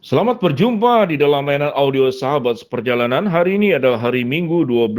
Selamat berjumpa di dalam layanan audio Sahabat Seperjalanan. Hari ini adalah hari Minggu 12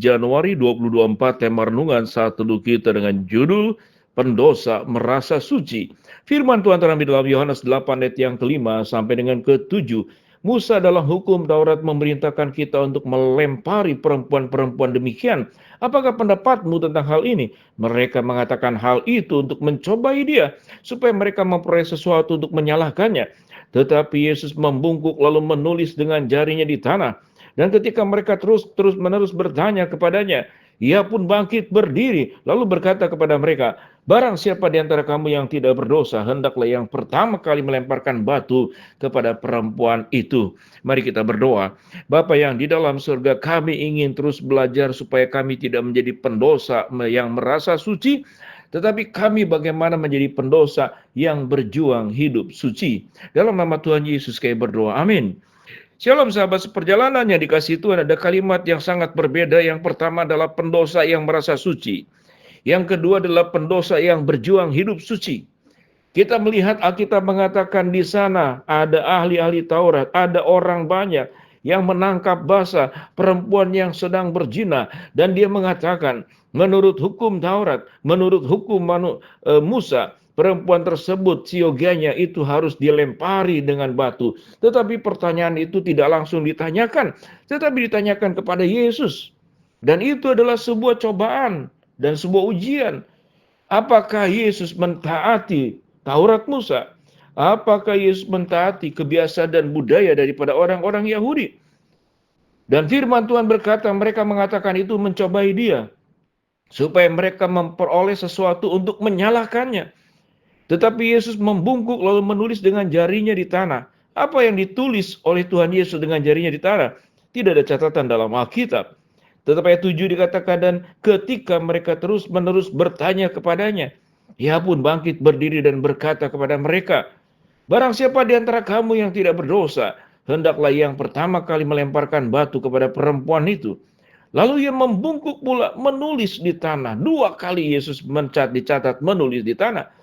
Januari 2024. Tema renungan saat teduh kita dengan judul Pendosa Merasa Suci. Firman Tuhan terambil dalam Yohanes 8 ayat yang kelima sampai dengan ke-7. Musa dalam hukum Taurat memerintahkan kita untuk melempari perempuan-perempuan demikian. Apakah pendapatmu tentang hal ini? Mereka mengatakan hal itu untuk mencobai dia, supaya mereka memperoleh sesuatu untuk menyalahkannya. Tetapi Yesus membungkuk lalu menulis dengan jarinya di tanah. Dan ketika mereka terus-menerus bertanya kepadanya, ia pun bangkit berdiri lalu berkata kepada mereka, "Barang siapa di antara kamu yang tidak berdosa, hendaklah yang pertama kali melemparkan batu kepada perempuan itu." Mari kita berdoa. Bapa yang di dalam surga, kami ingin terus belajar supaya kami tidak menjadi pendosa yang merasa suci, tetapi kami bagaimana menjadi pendosa yang berjuang hidup suci. Dalam nama Tuhan Yesus kami berdoa. Amin. Shalom sahabat seperjalanan yang dikasihi Tuhan, ada kalimat yang sangat berbeda. Yang pertama adalah pendosa yang merasa suci. Yang kedua adalah pendosa yang berjuang hidup suci. Kita melihat Alkitab mengatakan di sana ada ahli-ahli Taurat, ada orang banyak yang menangkap basah perempuan yang sedang berzina, dan dia mengatakan menurut hukum Taurat, menurut hukum Musa, perempuan tersebut siogianya itu harus dilempari dengan batu. Tetapi pertanyaan itu tidak langsung ditanyakan, tetapi ditanyakan kepada Yesus. Dan itu adalah sebuah cobaan dan sebuah ujian. Apakah Yesus mentaati Taurat Musa? Apakah Yesus mentaati kebiasaan dan budaya daripada orang-orang Yahudi? Dan firman Tuhan berkata, mereka mengatakan itu mencobai dia, supaya mereka memperoleh sesuatu untuk menyalahkannya. Tetapi Yesus membungkuk lalu menulis dengan jarinya di tanah. Apa yang ditulis oleh Tuhan Yesus dengan jarinya di tanah? Tidak ada catatan dalam Alkitab. Tetapi ayat 7 dikatakan, dan ketika mereka terus-menerus bertanya kepadanya, ia pun bangkit berdiri dan berkata kepada mereka, "Barang siapa di antara kamu yang tidak berdosa, hendaklah yang pertama kali melemparkan batu kepada perempuan itu." Lalu ia membungkuk pula menulis di tanah. 2 kali Yesus dicatat menulis di tanah.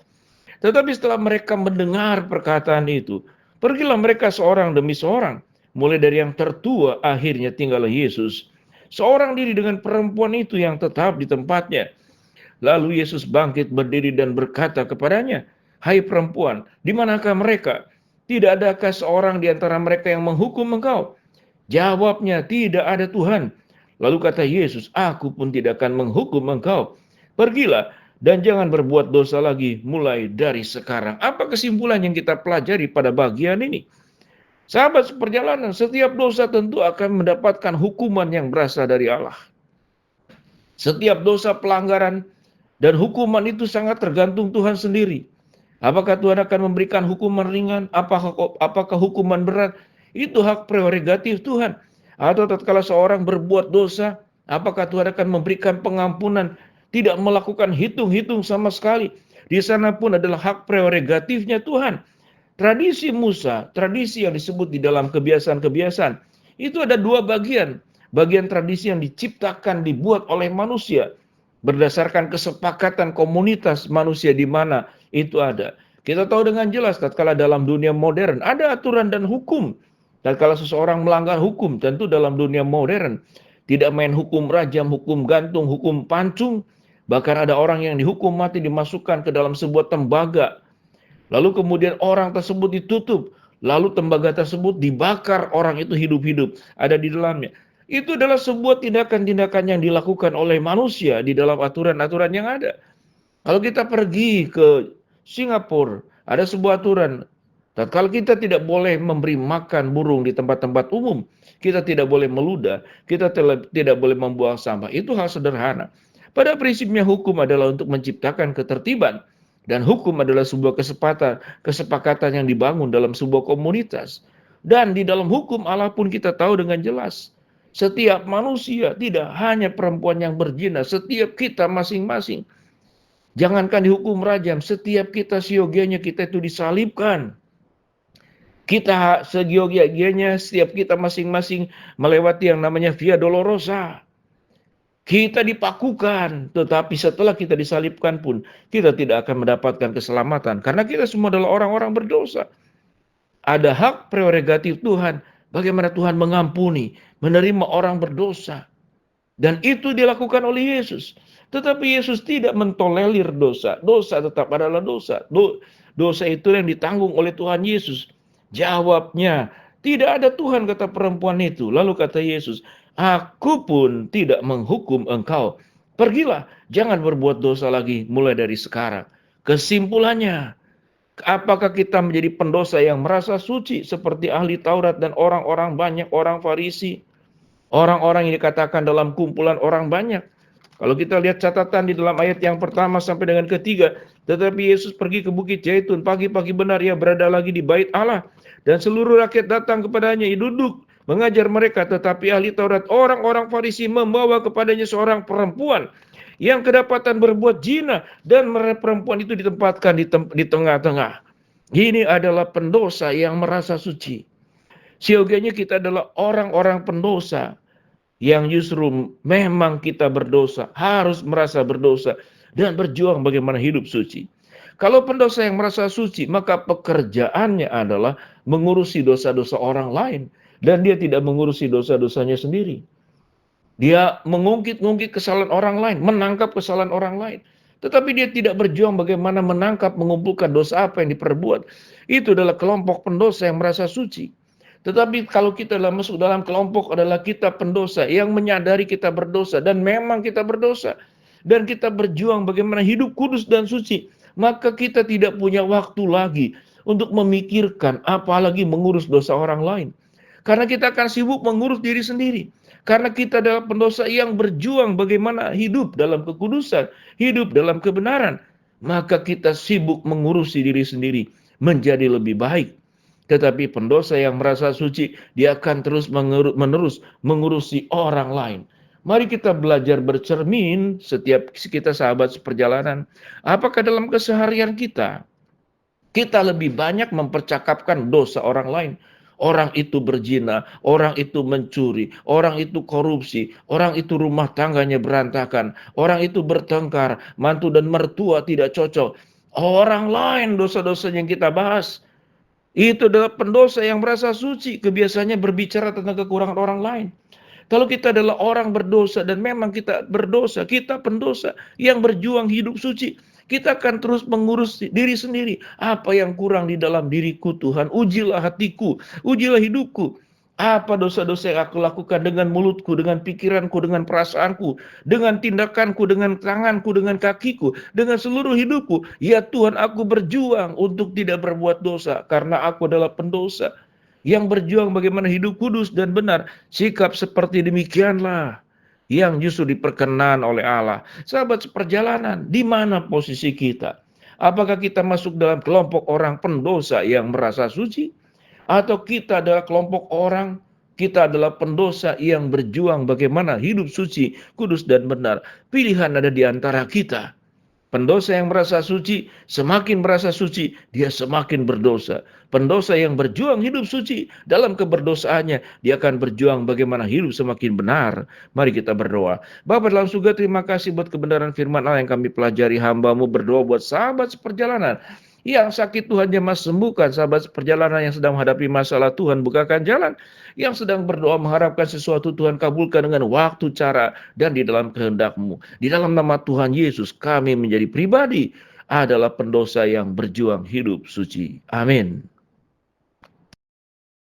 Tetapi setelah mereka mendengar perkataan itu, pergilah mereka seorang demi seorang. Mulai dari yang tertua, akhirnya tinggallah Yesus seorang diri dengan perempuan itu yang tetap di tempatnya. Lalu Yesus bangkit berdiri dan berkata kepadanya, "Hai perempuan, di manakah mereka? Tidak adakah seorang di antara mereka yang menghukum engkau?" Jawabnya, "Tidak ada Tuhan." Lalu kata Yesus, "Aku pun tidak akan menghukum engkau. Pergilah dan jangan berbuat dosa lagi mulai dari sekarang." Apa kesimpulan yang kita pelajari pada bagian ini? Sahabat seperjalanan, setiap dosa tentu akan mendapatkan hukuman yang berasal dari Allah. Setiap dosa pelanggaran dan hukuman itu sangat tergantung Tuhan sendiri. Apakah Tuhan akan memberikan hukuman ringan? Apakah hukuman berat? Itu hak prerogatif Tuhan. Atau tatkala seorang berbuat dosa, apakah Tuhan akan memberikan pengampunan? Tidak melakukan hitung-hitung sama sekali. Di sana pun adalah hak prerogatifnya Tuhan. Tradisi Musa, tradisi yang disebut di dalam kebiasaan-kebiasaan, itu ada 2 bagian. Bagian tradisi yang diciptakan, dibuat oleh manusia, berdasarkan kesepakatan komunitas manusia di mana itu ada. Kita tahu dengan jelas tatkala dalam dunia modern ada aturan dan hukum. Tatkala seseorang melanggar hukum, tentu dalam dunia modern tidak main hukum rajam, hukum gantung, hukum pancung. Bahkan ada orang yang dihukum mati dimasukkan ke dalam sebuah tembaga. Lalu kemudian orang tersebut ditutup. Lalu tembaga tersebut dibakar, orang itu hidup-hidup ada di dalamnya. Itu adalah sebuah tindakan-tindakan yang dilakukan oleh manusia di dalam aturan-aturan yang ada. Kalau kita pergi ke Singapura, ada sebuah aturan. Kalau kita tidak boleh memberi makan burung di tempat-tempat umum, kita tidak boleh meludah, kita tidak boleh membuang sampah. Itu hal sederhana. Pada prinsipnya hukum adalah untuk menciptakan ketertiban. Dan hukum adalah sebuah kesepakatan yang dibangun dalam sebuah komunitas. Dan di dalam hukum Allah pun kita tahu dengan jelas. Setiap manusia, tidak hanya perempuan yang berzina, setiap kita masing-masing. Jangankan dihukum rajam, setiap kita siogianya kita itu disalibkan. Kita seyogianya setiap kita masing-masing melewati yang namanya Via Dolorosa. Kita dipakukan, tetapi setelah kita disalibkan pun kita tidak akan mendapatkan keselamatan karena kita semua adalah orang-orang berdosa. Ada hak prerogatif Tuhan, bagaimana Tuhan mengampuni, menerima orang berdosa. Dan itu dilakukan oleh Yesus. Tetapi Yesus tidak mentolerir dosa. Dosa tetap adalah dosa. Dosa itu yang ditanggung oleh Tuhan Yesus. Jawabnya, tidak ada Tuhan, kata perempuan itu. Lalu kata Yesus, aku pun tidak menghukum engkau. Pergilah, jangan berbuat dosa lagi mulai dari sekarang. Kesimpulannya, apakah kita menjadi pendosa yang merasa suci seperti ahli Taurat dan orang-orang banyak, orang Farisi? Orang-orang yang dikatakan dalam kumpulan orang banyak. Kalau kita lihat catatan di dalam ayat yang pertama sampai dengan ketiga, tetapi Yesus pergi ke Bukit Zaitun, pagi-pagi benar ia berada lagi di bait Allah, dan seluruh rakyat datang kepadanya, ia duduk mengajar mereka. Tetapi ahli Taurat, orang-orang Farisi membawa kepadanya seorang perempuan yang kedapatan berbuat zina, dan perempuan itu ditempatkan di tengah-tengah. Ini adalah pendosa yang merasa suci. Siogianya kita adalah orang-orang pendosa yang justru memang kita berdosa, harus merasa berdosa dan berjuang bagaimana hidup suci. Kalau pendosa yang merasa suci, maka pekerjaannya adalah mengurusi dosa-dosa orang lain, dan dia tidak mengurusi dosa-dosanya sendiri. Dia mengungkit-ungkit kesalahan orang lain, menangkap kesalahan orang lain. Tetapi dia tidak berjuang bagaimana menangkap, mengumpulkan dosa apa yang diperbuat. Itu adalah kelompok pendosa yang merasa suci. Tetapi kalau kita masuk dalam kelompok adalah kita pendosa yang menyadari kita berdosa dan memang kita berdosa. Dan kita berjuang bagaimana hidup kudus dan suci. Maka kita tidak punya waktu lagi untuk memikirkan apalagi mengurus dosa orang lain. Karena kita akan sibuk mengurus diri sendiri. Karena kita adalah pendosa yang berjuang bagaimana hidup dalam kekudusan, hidup dalam kebenaran. Maka kita sibuk mengurusi diri sendiri menjadi lebih baik. Tetapi pendosa yang merasa suci, dia akan terus menerus mengurusi orang lain. Mari kita belajar bercermin setiap kita sahabat seperjalanan. Apakah dalam keseharian kita lebih banyak mempercakapkan dosa orang lain? Orang itu berzina, orang itu mencuri, orang itu korupsi, orang itu rumah tangganya berantakan, orang itu bertengkar, mantu dan mertua tidak cocok. Orang lain dosa-dosanya yang kita bahas. Itu adalah pendosa yang merasa suci, kebiasaannya berbicara tentang kekurangan orang lain. Kalau kita adalah orang berdosa dan memang kita berdosa, kita pendosa yang berjuang hidup suci, kita akan terus mengurus diri sendiri. Apa yang kurang di dalam diriku Tuhan, ujilah hatiku, ujilah hidupku. Apa dosa-dosa yang aku lakukan dengan mulutku, dengan pikiranku, dengan perasaanku, dengan tindakanku, dengan tanganku, dengan kakiku, dengan seluruh hidupku. Ya Tuhan, aku berjuang untuk tidak berbuat dosa karena aku adalah pendosa yang berjuang bagaimana hidup kudus dan benar. Sikap seperti demikianlah yang justru diperkenan oleh Allah. Sahabat seperjalanan, di mana posisi kita? Apakah kita masuk dalam kelompok orang pendosa yang merasa suci? Atau kita adalah kelompok orang, kita adalah pendosa yang berjuang bagaimana hidup suci, kudus dan benar. Pilihan ada di antara kita. Pendosa yang merasa suci, semakin merasa suci, dia semakin berdosa. Pendosa yang berjuang hidup suci dalam keberdosaannya, dia akan berjuang bagaimana hidup semakin benar. Mari kita berdoa. Bapa dalam surga, terima kasih buat kebenaran firman Allah yang kami pelajari. Hamba-Mu berdoa buat sahabat seperjalanan yang sakit, Tuhan jamah sembuhkan. Sahabat perjalanan yang sedang menghadapi masalah, Tuhan bukakan jalan. Yang sedang berdoa mengharapkan sesuatu, Tuhan kabulkan dengan waktu, cara, dan di dalam kehendak-Mu. Di dalam nama Tuhan Yesus, kami menjadi pribadi adalah pendosa yang berjuang hidup suci. Amin.